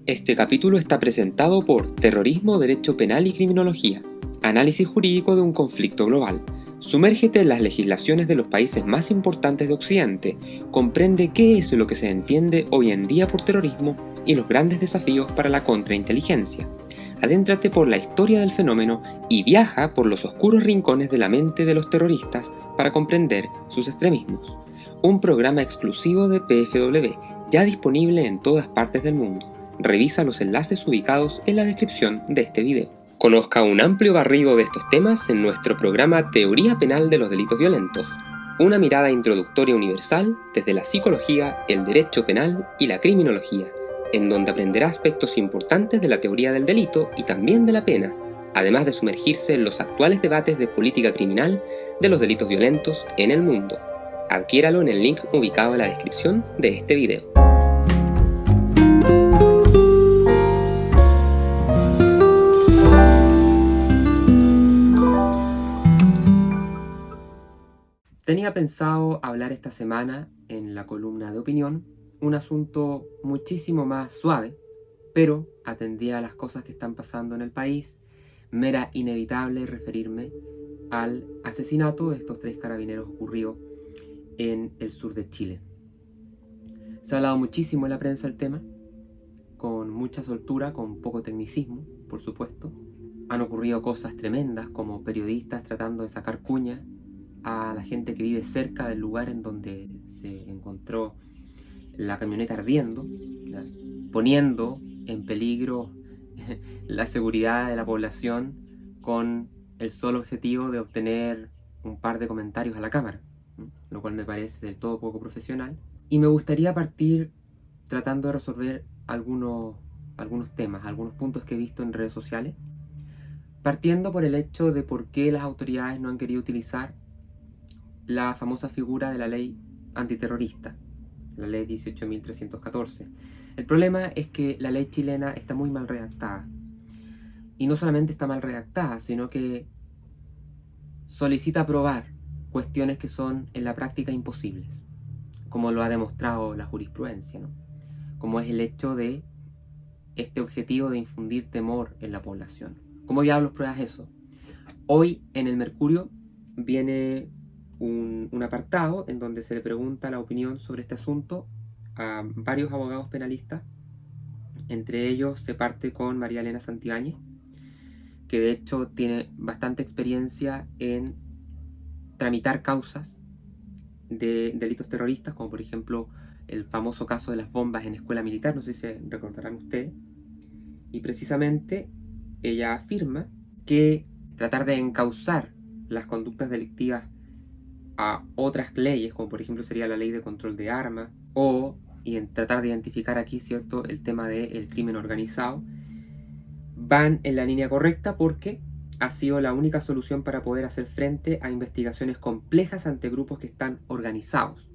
Este capítulo está presentado por Terrorismo, Derecho Penal y Criminología, análisis jurídico de un conflicto global. Sumérgete en las legislaciones de los países más importantes de Occidente, comprende qué es lo que se entiende hoy en día por terrorismo y los grandes desafíos para la contrainteligencia. Adéntrate por la historia del fenómeno y viaja por los oscuros rincones de la mente de los terroristas para comprender sus extremismos. Un programa exclusivo de PFW, ya disponible en todas partes del mundo. Revisa los enlaces ubicados en la descripción de este video. Conozca un amplio barrido de estos temas en nuestro programa Teoría Penal de los Delitos Violentos, una mirada introductoria universal desde la psicología, el derecho penal y la criminología, en donde aprenderá aspectos importantes de la teoría del delito y también de la pena, además de sumergirse en los actuales debates de política criminal de los delitos violentos en el mundo. Adquiéralo en el link ubicado en la descripción de este video. Tenía pensado hablar esta semana en la columna de opinión un asunto muchísimo más suave, pero atendía a las cosas que están pasando en el país, me era inevitable referirme al asesinato de estos 3 carabineros ocurrido en el sur de Chile. Se ha hablado muchísimo en la prensa del tema, con mucha soltura, con poco tecnicismo, por supuesto. Han ocurrido cosas tremendas, como periodistas tratando de sacar cuña a la gente que vive cerca del lugar en donde se encontró la camioneta ardiendo, ¿ya?, poniendo en peligro la seguridad de la población con el solo objetivo de obtener un par de comentarios a la cámara, lo cual me parece del todo poco profesional. Y me gustaría partir tratando de resolver algunos temas, algunos puntos que he visto en redes sociales, partiendo por el hecho de por qué las autoridades no han querido utilizar la famosa figura de la ley antiterrorista, la ley 18.314. El problema es que la ley chilena está muy mal redactada. Y no solamente está mal redactada, sino que solicita aprobar cuestiones que son en la práctica imposibles, como lo ha demostrado la jurisprudencia, ¿no? Como es el hecho de este objetivo de infundir temor en la población. ¿Cómo diablos pruebas eso? Hoy en el Mercurio viene un apartado en donde se le pregunta la opinión sobre este asunto a varios abogados penalistas. Entre ellos se parte con María Elena Santibáñez, que de hecho tiene bastante experiencia en tramitar causas de delitos terroristas, como por ejemplo el famoso caso de las bombas en escuela militar, no sé si se recordarán ustedes. Y precisamente ella afirma que tratar de encauzar las conductas delictivas a otras leyes, como por ejemplo sería la ley de control de armas, y en tratar de identificar aquí, ¿cierto?, el tema del crimen organizado, van en la línea correcta porque ha sido la única solución para poder hacer frente a investigaciones complejas ante grupos que están organizados.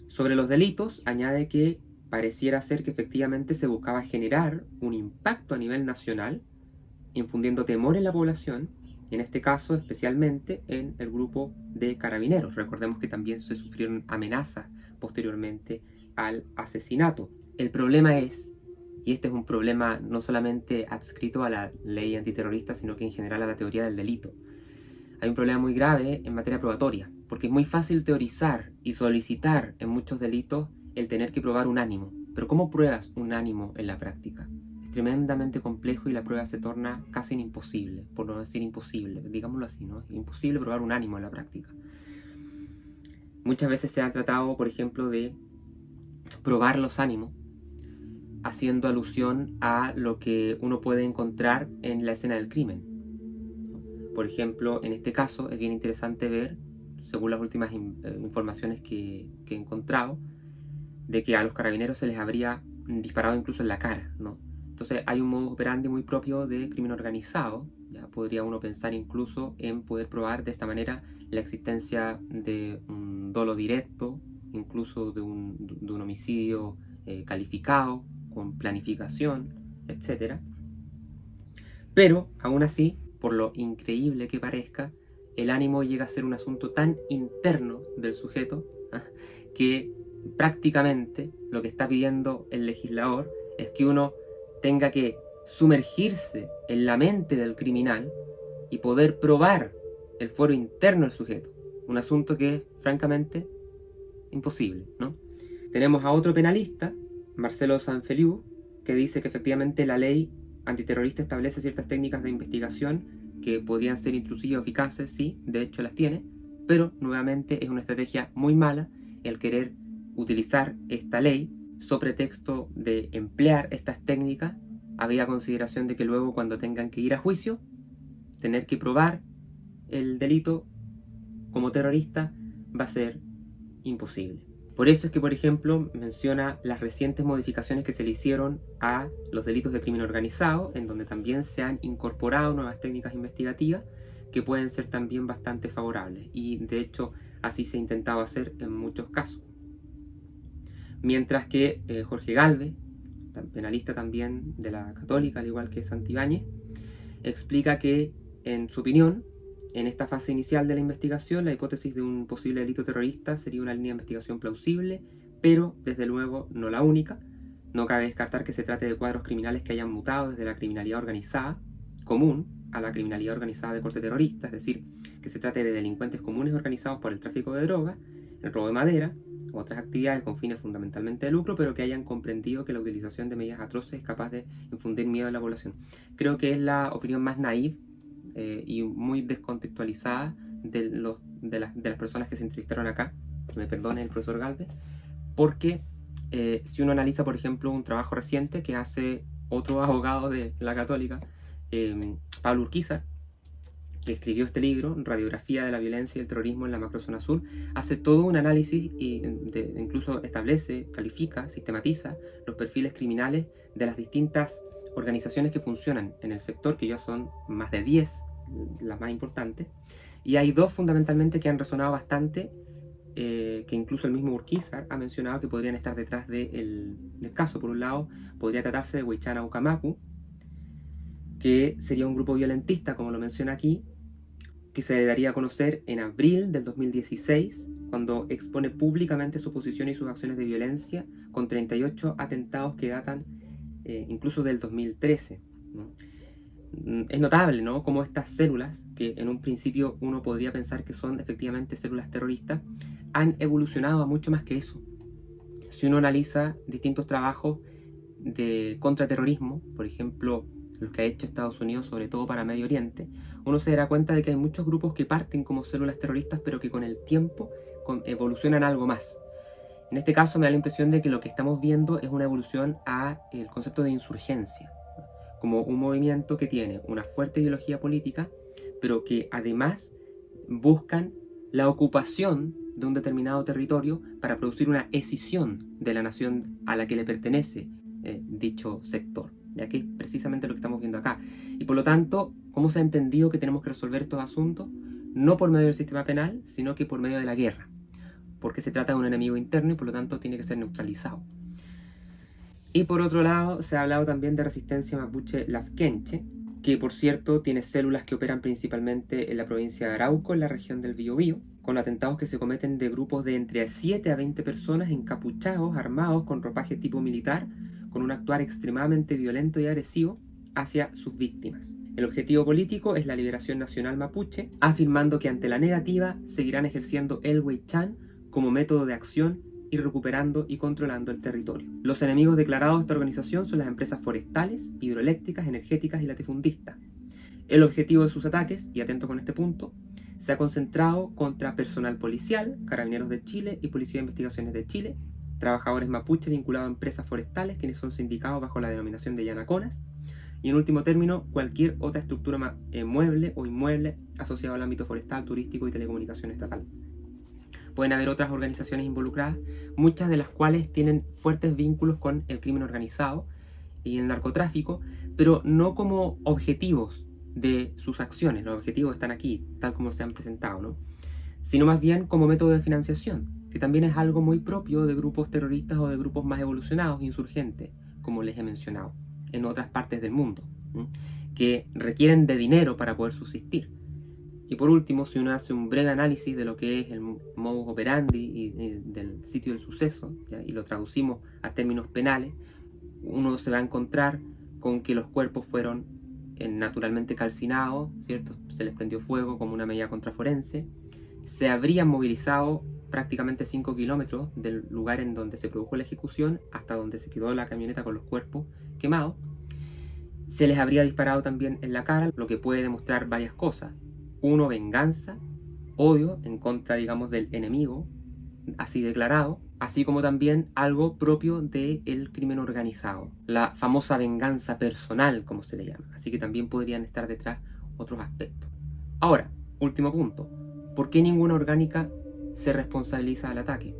Sobre los delitos, añade que pareciera ser que efectivamente se buscaba generar un impacto a nivel nacional, infundiendo temor en la población, en este caso especialmente en el grupo de carabineros. Recordemos que también se sufrieron amenazas posteriormente al asesinato. El problema es, y este es un problema no solamente adscrito a la ley antiterrorista, sino que en general a la teoría del delito, hay un problema muy grave en materia probatoria, porque es muy fácil teorizar y solicitar en muchos delitos el tener que probar un ánimo. Pero ¿cómo pruebas un ánimo en la práctica? Es tremendamente complejo y la prueba se torna casi imposible, por no decir imposible, digámoslo así, ¿no? Es imposible probar un ánimo en la práctica. Muchas veces se ha tratado, por ejemplo, de probar los ánimos haciendo alusión a lo que uno puede encontrar en la escena del crimen. Por ejemplo, en este caso es bien interesante ver, según las últimas informaciones que he encontrado, de que a los carabineros se les habría disparado incluso en la cara, ¿no? Entonces hay un modus operandi muy propio de crimen organizado. Ya podría uno pensar incluso en poder probar de esta manera la existencia de un dolo directo, incluso de un homicidio calificado, con planificación, etc. Pero, aún así, por lo increíble que parezca, el ánimo llega a ser un asunto tan interno del sujeto, ¿ah?, que prácticamente lo que está pidiendo el legislador es que uno tenga que sumergirse en la mente del criminal y poder probar el fuero interno del sujeto. Un asunto que es, francamente, imposible, ¿no? Tenemos a otro penalista, Marcelo Sanfeliu, que dice que efectivamente la ley antiterrorista establece ciertas técnicas de investigación que podrían ser intrusivas o eficaces, sí, de hecho las tiene, pero nuevamente es una estrategia muy mala el querer utilizar esta ley sobre pretexto de emplear estas técnicas, había consideración de que luego cuando tengan que ir a juicio, tener que probar el delito como terrorista va a ser imposible. Por eso es que, por ejemplo, menciona las recientes modificaciones que se le hicieron a los delitos de crimen organizado, en donde también se han incorporado nuevas técnicas investigativas que pueden ser también bastante favorables. Y de hecho, así se ha intentado hacer en muchos casos. Mientras que Jorge Galvez, penalista también de la Católica, al igual que Santibáñez, explica que, en su opinión, en esta fase inicial de la investigación, la hipótesis de un posible delito terrorista sería una línea de investigación plausible, pero desde luego no la única. No cabe descartar que se trate de cuadros criminales que hayan mutado desde la criminalidad organizada común a la criminalidad organizada de corte terrorista, es decir, que se trate de delincuentes comunes organizados por el tráfico de drogas, el robo de madera, u otras actividades con fines fundamentalmente de lucro, pero que hayan comprendido que la utilización de medidas atroces es capaz de infundir miedo en la población. Creo que es la opinión más naïve y muy descontextualizada de las personas que se entrevistaron acá, que me perdone el profesor Galvez, porque si uno analiza, por ejemplo, un trabajo reciente que hace otro abogado de la Católica, Pablo Urquiza, que escribió este libro, Radiografía de la violencia y el terrorismo en la macrozona sur, hace todo un análisis y incluso establece, califica, sistematiza los perfiles criminales de las distintas organizaciones que funcionan en el sector, que ya son más de 10, las más importantes, y hay dos fundamentalmente que han resonado bastante, que incluso el mismo Urquiza ha mencionado que podrían estar detrás del caso. Por un lado, podría tratarse de Huaychana Ucamacu, que sería un grupo violentista, como lo menciona aquí, que se daría a conocer en abril del 2016, cuando expone públicamente su posición y sus acciones de violencia, con 38 atentados que datan incluso del 2013, ¿no? Es notable, ¿no?, cómo estas células, que en un principio uno podría pensar que son efectivamente células terroristas, han evolucionado a mucho más que eso. Si uno analiza distintos trabajos de contraterrorismo, por ejemplo, los que ha hecho Estados Unidos, sobre todo para Medio Oriente, uno se dará cuenta de que hay muchos grupos que parten como células terroristas, pero que con el tiempo evolucionan a algo más. En este caso me da la impresión de que lo que estamos viendo es una evolución a el concepto de insurgencia, como un movimiento que tiene una fuerte ideología política, pero que además buscan la ocupación de un determinado territorio para producir una escisión de la nación a la que le pertenece dicho sector. Ya que es precisamente lo que estamos viendo acá. Y por lo tanto, ¿cómo se ha entendido que tenemos que resolver estos asuntos? No por medio del sistema penal, sino que por medio de la guerra. Porque se trata de un enemigo interno y por lo tanto tiene que ser neutralizado. Y por otro lado, se ha hablado también de resistencia mapuche lafkenche, que por cierto tiene células que operan principalmente en la provincia de Arauco, en la región del Biobío, con atentados que se cometen de grupos de entre 7 a 20 personas encapuchados, armados, con ropaje tipo militar, con un actuar extremadamente violento y agresivo hacia sus víctimas. El objetivo político es la liberación nacional mapuche, afirmando que ante la negativa seguirán ejerciendo el Huaychán como método de acción y recuperando y controlando el territorio. Los enemigos declarados de esta organización son las empresas forestales, hidroeléctricas, energéticas y latifundistas. El objetivo de sus ataques, y atento con este punto, se ha concentrado contra personal policial, Carabineros de Chile y Policía de Investigaciones de Chile, trabajadores mapuche vinculados a empresas forestales, quienes son sindicados bajo la denominación de Yanaconas, y en último término, cualquier otra estructura mueble o inmueble asociado al ámbito forestal, turístico y telecomunicación estatal. Pueden haber otras organizaciones involucradas, muchas de las cuales tienen fuertes vínculos con el crimen organizado y el narcotráfico, pero no como objetivos de sus acciones. Los objetivos están aquí, tal como se han presentado, ¿no?, sino más bien como método de financiación, que también es algo muy propio de grupos terroristas o de grupos más evolucionados, insurgentes, como les he mencionado, en otras partes del mundo, ¿sí?, que requieren de dinero para poder subsistir. Y por último, si uno hace un breve análisis de lo que es el modus operandi y del sitio del suceso, ¿ya?, y lo traducimos a términos penales, uno se va a encontrar con que los cuerpos fueron naturalmente calcinados, ¿cierto? Se les prendió fuego como una medida contraforense. Se habrían movilizado prácticamente 5 kilómetros del lugar en donde se produjo la ejecución hasta donde se quedó la camioneta con los cuerpos quemados. Se les habría disparado también en la cara, lo que puede demostrar varias cosas. Uno, venganza, odio en contra, digamos, del enemigo, así declarado, así como también algo propio del crimen organizado, la famosa venganza personal, como se le llama. Así que también podrían estar detrás otros aspectos. Ahora, último punto, ¿por qué ninguna orgánica se responsabiliza del ataque?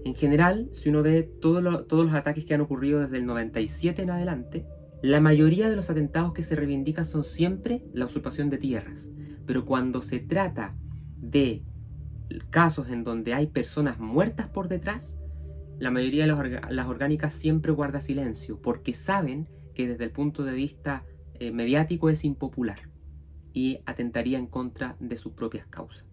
En general, si uno ve todos los ataques que han ocurrido desde el 97 en adelante, la mayoría de los atentados que se reivindican son siempre la usurpación de tierras. Pero cuando se trata de casos en donde hay personas muertas por detrás, la mayoría de las orgánicas siempre guarda silencio, porque saben que desde el punto de vista mediático es impopular y atentaría en contra de sus propias causas.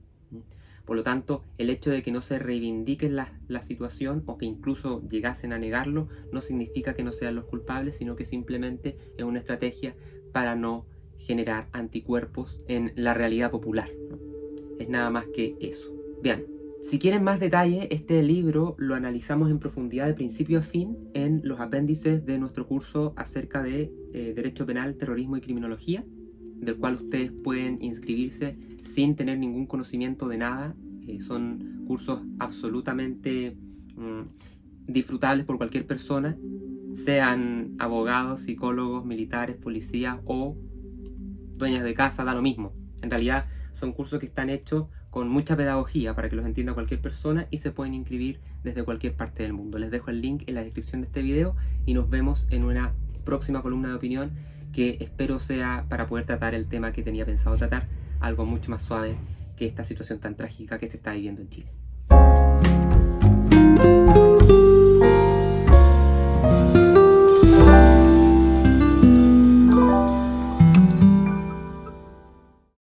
Por lo tanto, el hecho de que no se reivindique la situación o que incluso llegasen a negarlo no significa que no sean los culpables, sino que simplemente es una estrategia para no generar anticuerpos en la realidad popular, ¿no? Es nada más que eso. Bien, si quieren más detalle, este libro lo analizamos en profundidad de principio a fin en los apéndices de nuestro curso acerca de Derecho Penal, Terrorismo y Criminología, del cual ustedes pueden inscribirse sin tener ningún conocimiento de nada. Son cursos absolutamente disfrutables por cualquier persona, sean abogados, psicólogos, militares, policías o dueñas de casa, da lo mismo. En realidad son cursos que están hechos con mucha pedagogía para que los entienda cualquier persona y se pueden inscribir desde cualquier parte del mundo. Les dejo el link en la descripción de este video y nos vemos en una próxima columna de opinión que espero sea para poder tratar el tema que tenía pensado tratar, algo mucho más suave que esta situación tan trágica que se está viviendo en Chile.